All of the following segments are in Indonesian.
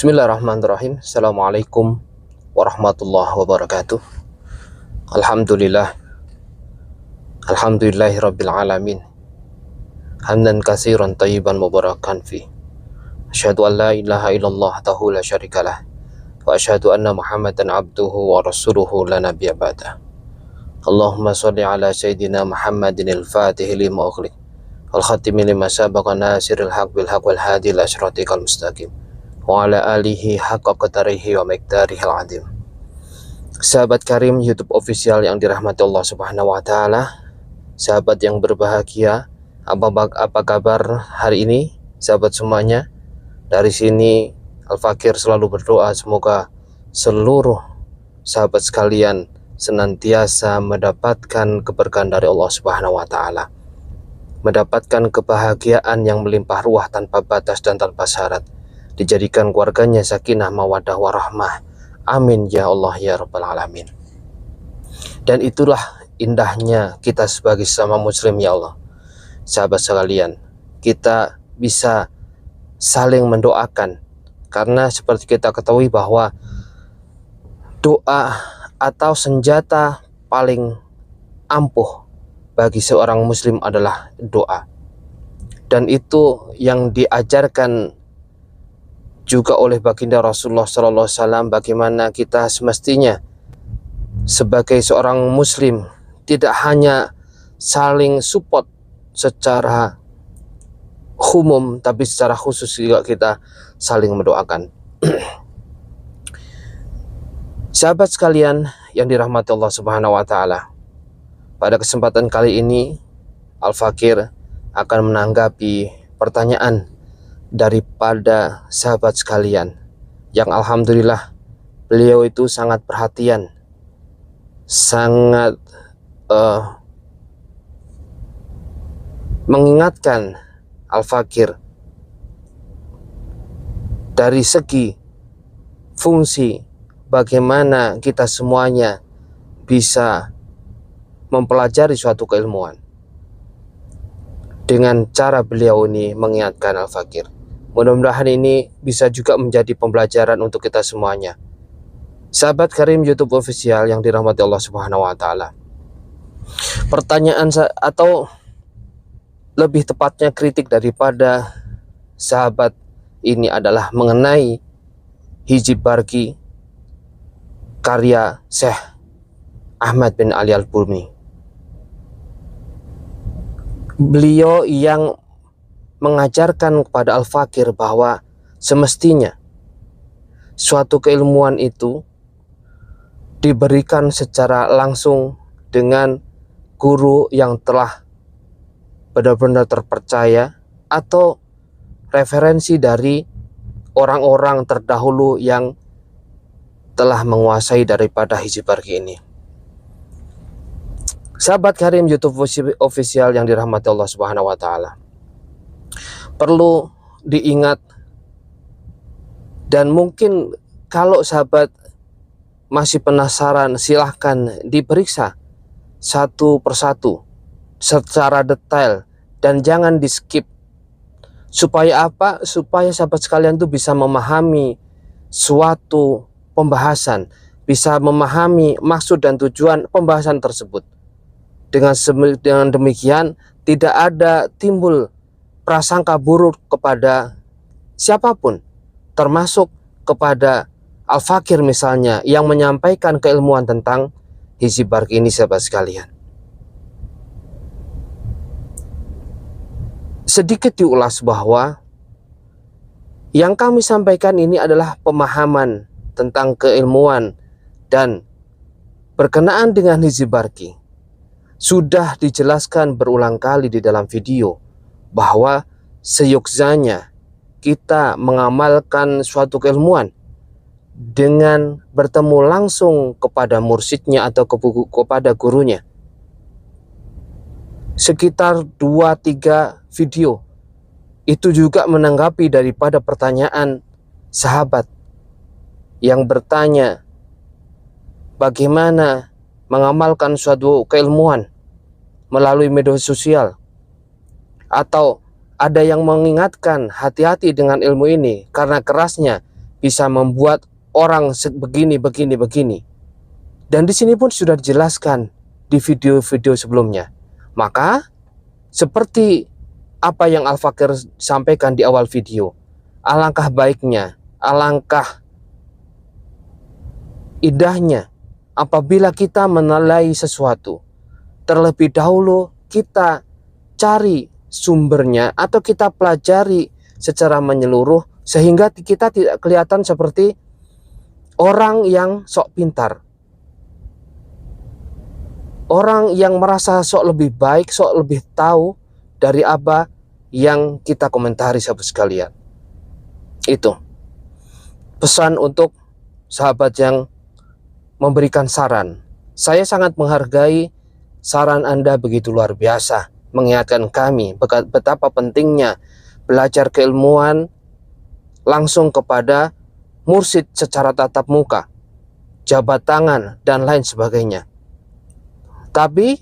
Bismillahirrahmanirrahim. Assalamualaikum warahmatullahi wabarakatuh. Alhamdulillah. Alhamdulillahirabbil alamin. Hamdan katsiran thayyiban mubarakan fi. Asyhadu an la ilaha illallah wahdahu la syarikalah wa asyhadu anna Muhammadan abduhu wa rasuluhu la nabiyya ba'dah. Allahumma shalli ala sayyidina Muhammadin al-Fatih lima ughliq wal khatimi lima sabaqa nasiril haq bil haq wal hadi ila siratikal mustaqim wa ala alihi haqqa qadarihi wa miqdarihil azim. Sahabat karim YouTube official yang dirahmati Allah Subhanahu wa taala, sahabat yang berbahagia, apa kabar hari ini sahabat semuanya? Dari sini Al-Fakir selalu berdoa semoga seluruh sahabat sekalian senantiasa mendapatkan keberkahan dari Allah Subhanahu wa taala, mendapatkan kebahagiaan yang melimpah ruah tanpa batas dan tanpa syarat, dijadikan keluarganya sakinah mawaddah warahmah. Amin ya Allah ya rabbal alamin. Dan itulah indahnya kita sebagai sesama muslim ya Allah. Sahabat sekalian, kita bisa saling mendoakan, karena seperti kita ketahui bahwa doa atau senjata paling ampuh bagi seorang muslim adalah doa. Dan itu yang diajarkan juga oleh baginda Rasulullah SAW, bagaimana kita semestinya sebagai seorang muslim tidak hanya saling support secara umum, tapi secara khusus juga kita saling mendoakan. Sahabat sekalian yang dirahmati Allah Subhanahu wa taala, pada kesempatan kali ini Al-Fakir akan menanggapi pertanyaan daripada sahabat sekalian yang alhamdulillah beliau itu sangat perhatian, sangat mengingatkan Al-Fakir dari segi fungsi bagaimana kita semuanya bisa mempelajari suatu keilmuan. Dengan cara beliau ini mengingatkan Al-Fakir, mudah-mudahan ini bisa juga menjadi pembelajaran untuk kita semuanya. Sahabat karim YouTube official yang dirahmati Allah Subhanahu wa taala, pertanyaan atau lebih tepatnya kritik daripada sahabat ini adalah mengenai Hizib Barqi karya Syekh Ahmad bin Ali Al-Burmi. Beliau yang mengajarkan kepada Al-Fakir bahwa semestinya suatu keilmuan itu diberikan secara langsung dengan guru yang telah benar-benar terpercaya atau referensi dari orang-orang terdahulu yang telah menguasai daripada Hizib Barqi ini. Sahabat karim YouTube official yang dirahmati Allah Subhanahu wa taala, perlu diingat, dan mungkin kalau sahabat masih penasaran, silahkan diperiksa satu persatu secara detail dan jangan di skip. Supaya apa? Supaya sahabat sekalian itu bisa memahami suatu pembahasan, bisa memahami maksud dan tujuan pembahasan tersebut. Dengan demikian tidak ada timbul prasangka buruk kepada siapapun, termasuk kepada Al-Fakir misalnya yang menyampaikan keilmuan tentang Hizib Barqi ini. Sahabat sekalian, sedikit diulas bahwa yang kami sampaikan ini adalah pemahaman tentang keilmuan, dan berkenaan dengan Hizib Barqi sudah dijelaskan berulang kali di dalam video bahwa seyogyanya kita mengamalkan suatu keilmuan dengan bertemu langsung kepada mursyidnya atau kepada gurunya. Sekitar 2-3 video itu juga menanggapi daripada pertanyaan sahabat yang bertanya bagaimana mengamalkan suatu keilmuan melalui media sosial, atau ada yang mengingatkan hati-hati dengan ilmu ini karena kerasnya bisa membuat orang begini. Dan di sini pun sudah dijelaskan di video-video sebelumnya. Maka seperti apa yang Al-Fakir sampaikan di awal video, alangkah baiknya, alangkah indahnya apabila kita menilai sesuatu, terlebih dahulu kita cari sumbernya atau kita pelajari secara menyeluruh, sehingga kita tidak kelihatan seperti orang yang sok pintar, orang yang merasa sok lebih baik, sok lebih tahu dari apa yang kita komentari, sahabat sekalian. Itu pesan untuk sahabat yang memberikan saran. Saya sangat menghargai saran Anda, begitu luar biasa, mengingatkan kami betapa pentingnya belajar keilmuan langsung kepada mursyid secara tatap muka, jabat tangan, dan lain sebagainya. Tapi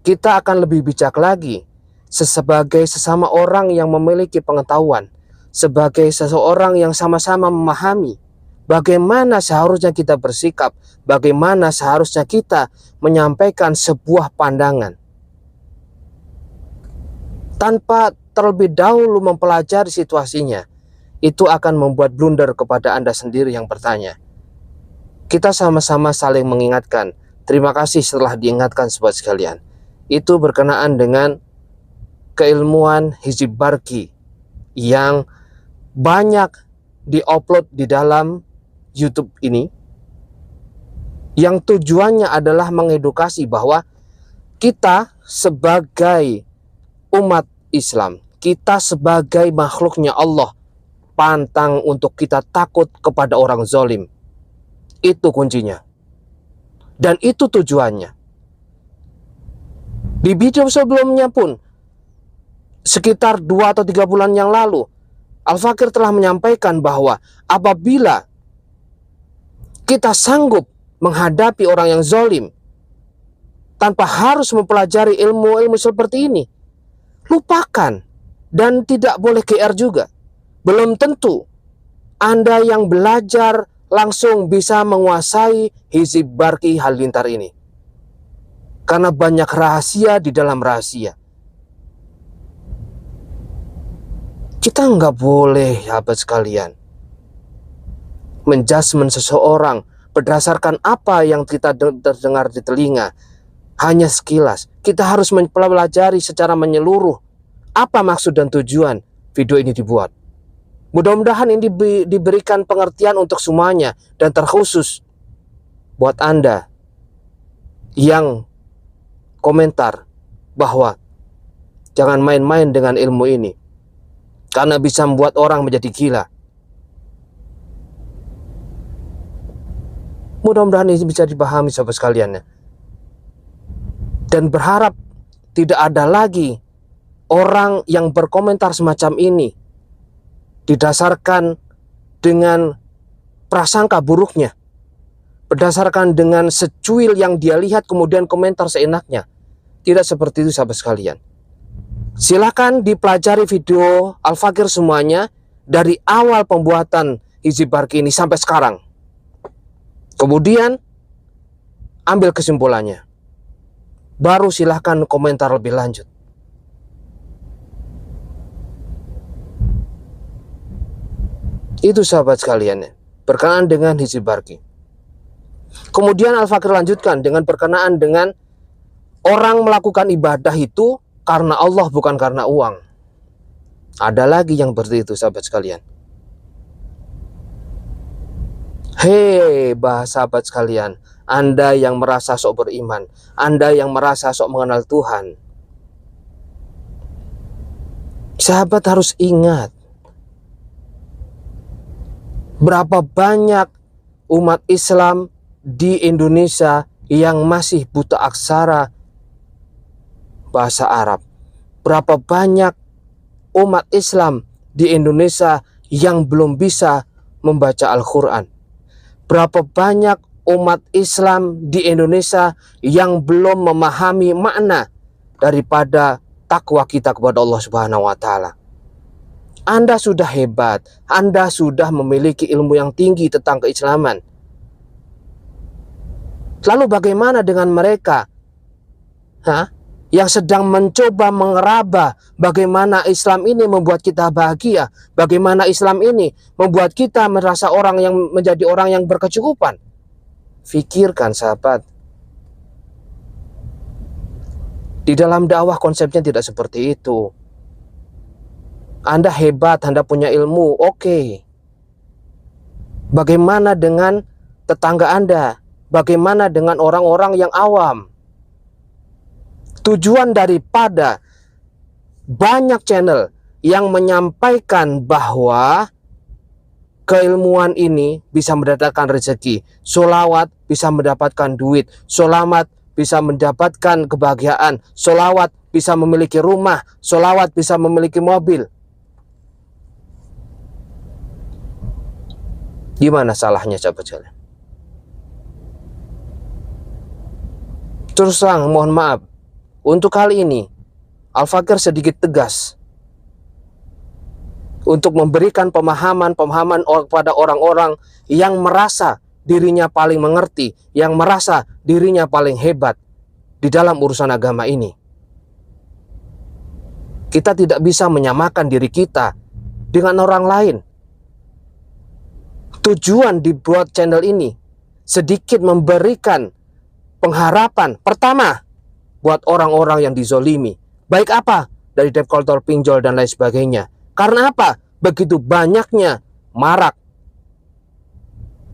kita akan lebih bijak lagi sebagai sesama orang yang memiliki pengetahuan, sebagai seseorang yang sama-sama memahami bagaimana seharusnya kita bersikap, bagaimana seharusnya kita menyampaikan sebuah pandangan. Tanpa terlebih dahulu mempelajari situasinya, itu akan membuat blunder kepada Anda sendiri yang bertanya. Kita sama-sama saling mengingatkan. Terima kasih setelah diingatkan, sobat sekalian. Itu berkenaan dengan keilmuan Hizib Barki yang banyak diupload di dalam YouTube ini, yang tujuannya adalah mengedukasi bahwa kita sebagai umat Islam, kita sebagai makhluknya Allah, pantang untuk kita takut kepada orang zalim. Itu kuncinya. Dan itu tujuannya. Di video sebelumnya pun, sekitar 2 atau 3 bulan yang lalu, Al-Fakir telah menyampaikan bahwa apabila kita sanggup menghadapi orang yang zalim tanpa harus mempelajari ilmu-ilmu seperti ini, lupakan, dan tidak boleh GR juga. Belum tentu Anda yang belajar langsung bisa menguasai Hizib Barki Halilintar ini, karena banyak rahasia di dalam rahasia. Kita nggak boleh, sahabat sekalian, menjudgment seseorang berdasarkan apa yang kita terdengar di telinga, hanya sekilas. Kita harus mempelajari secara menyeluruh apa maksud dan tujuan video ini dibuat. Mudah-mudahan ini diberikan pengertian untuk semuanya, dan terkhusus buat Anda yang komentar bahwa jangan main-main dengan ilmu ini, karena bisa membuat orang menjadi gila. Mudah-mudahan ini bisa dipahami, sahabat sekalian, dan berharap tidak ada lagi orang yang berkomentar semacam ini didasarkan dengan prasangka buruknya, berdasarkan dengan secuil yang dia lihat kemudian komentar seenaknya. Tidak seperti itu, sahabat sekalian. Silakan dipelajari video Al-Fakir semuanya dari awal pembuatan Hizib Barki ini sampai sekarang. Kemudian ambil kesimpulannya. Baru silahkan komentar lebih lanjut. Itu, sahabat sekalian, berkenaan dengan Hizib Barki. Kemudian Al-Fakir lanjutkan dengan berkenaan dengan orang melakukan ibadah itu karena Allah, bukan karena uang. Ada lagi yang seperti itu, sahabat sekalian. Hei, sahabat sekalian, Anda yang merasa sok beriman, Anda yang merasa sok mengenal Tuhan, sahabat harus ingat, berapa banyak umat Islam di Indonesia yang masih buta aksara bahasa Arab. Berapa banyak umat Islam di Indonesia yang belum bisa membaca Al-Quran. Berapa banyak umat Islam di Indonesia yang belum memahami makna daripada takwa kita kepada Allah Subhanahu wa Ta'ala. Anda sudah hebat, Anda sudah memiliki ilmu yang tinggi tentang keislaman. Lalu bagaimana dengan mereka yang sedang mencoba mengeraba bagaimana Islam ini membuat kita bahagia, bagaimana Islam ini membuat kita merasa menjadi orang yang berkecukupan? Fikirkan sahabat. Di dalam dakwah konsepnya tidak seperti itu. Anda hebat, Anda punya ilmu, oke. Bagaimana dengan tetangga Anda? Bagaimana dengan orang-orang yang awam? Tujuan daripada banyak channel yang menyampaikan bahwa keilmuan ini bisa mendatangkan rezeki, sholawat bisa mendapatkan duit, sholawat bisa mendapatkan kebahagiaan, sholawat bisa memiliki rumah, sholawat bisa memiliki mobil. Gimana salahnya sahabat sekalian? Terus terang, mohon maaf, untuk kali ini Al-Fakir sedikit tegas untuk memberikan pemahaman kepada orang-orang yang merasa dirinya paling mengerti, yang merasa dirinya paling hebat di dalam urusan agama ini. Kita tidak bisa menyamakan diri kita dengan orang lain. Tujuan dibuat channel ini sedikit memberikan pengharapan pertama buat orang-orang yang dizolimi. Baik apa? Dari debt collector, pinjol dan lain sebagainya. Karena apa? Begitu banyaknya marak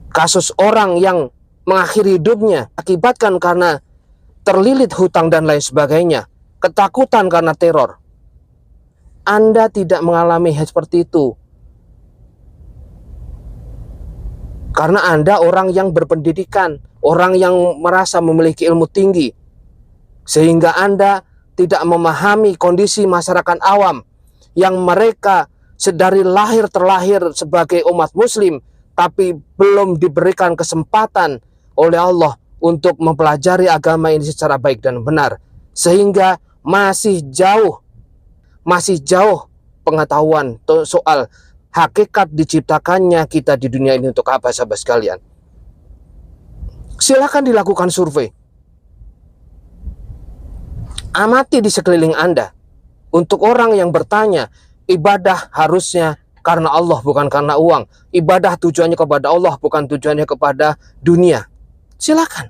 kasus orang yang mengakhiri hidupnya akibatkan karena terlilit hutang dan lain sebagainya, ketakutan karena teror. Anda tidak mengalami hal seperti itu karena Anda orang yang berpendidikan, orang yang merasa memiliki ilmu tinggi, sehingga Anda tidak memahami kondisi masyarakat awam yang mereka sedari terlahir sebagai umat muslim, tapi belum diberikan kesempatan oleh Allah untuk mempelajari agama ini secara baik dan benar, sehingga masih jauh pengetahuan soal hakikat diciptakannya kita di dunia ini untuk apa sahabat sekalian. Silakan dilakukan survei. Amati di sekeliling Anda. Untuk orang yang bertanya, ibadah harusnya karena Allah bukan karena uang. Ibadah tujuannya kepada Allah bukan tujuannya kepada dunia. Silakan.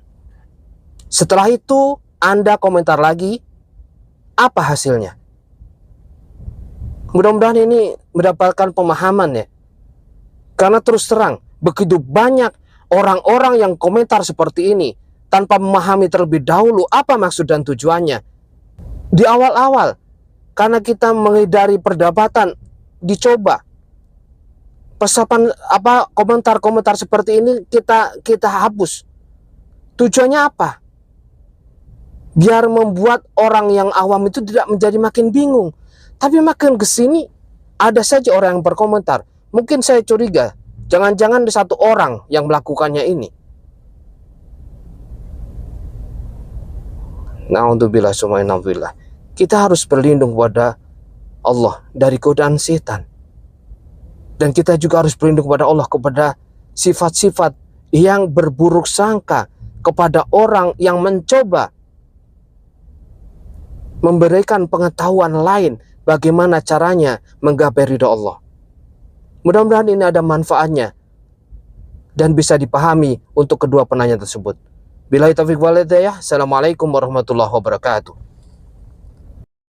Setelah itu Anda komentar lagi, apa hasilnya? Mudah-mudahan ini mendapatkan pemahaman ya. Karena terus terang, begitu banyak orang-orang yang komentar seperti ini tanpa memahami terlebih dahulu apa maksud dan tujuannya. Di awal-awal, karena kita menghindari perdebatan, dicoba komentar-komentar seperti ini kita hapus. Tujuannya apa? Biar membuat orang yang awam itu tidak menjadi makin bingung. Tapi makin kesini ada saja orang yang berkomentar. Mungkin saya curiga, jangan-jangan ada satu orang yang melakukannya ini. Na'udzubillah sumainabillah. Kita harus berlindung kepada Allah dari godaan setan. Dan kita juga harus berlindung kepada Allah kepada sifat-sifat yang berburuk sangka kepada orang yang mencoba memberikan pengetahuan lain bagaimana caranya menggapai ridha Allah. Mudah-mudahan ini ada manfaatnya dan bisa dipahami untuk kedua penanya tersebut. Billahi taufiq wal hidayah. Assalamualaikum warahmatullahi wabarakatuh.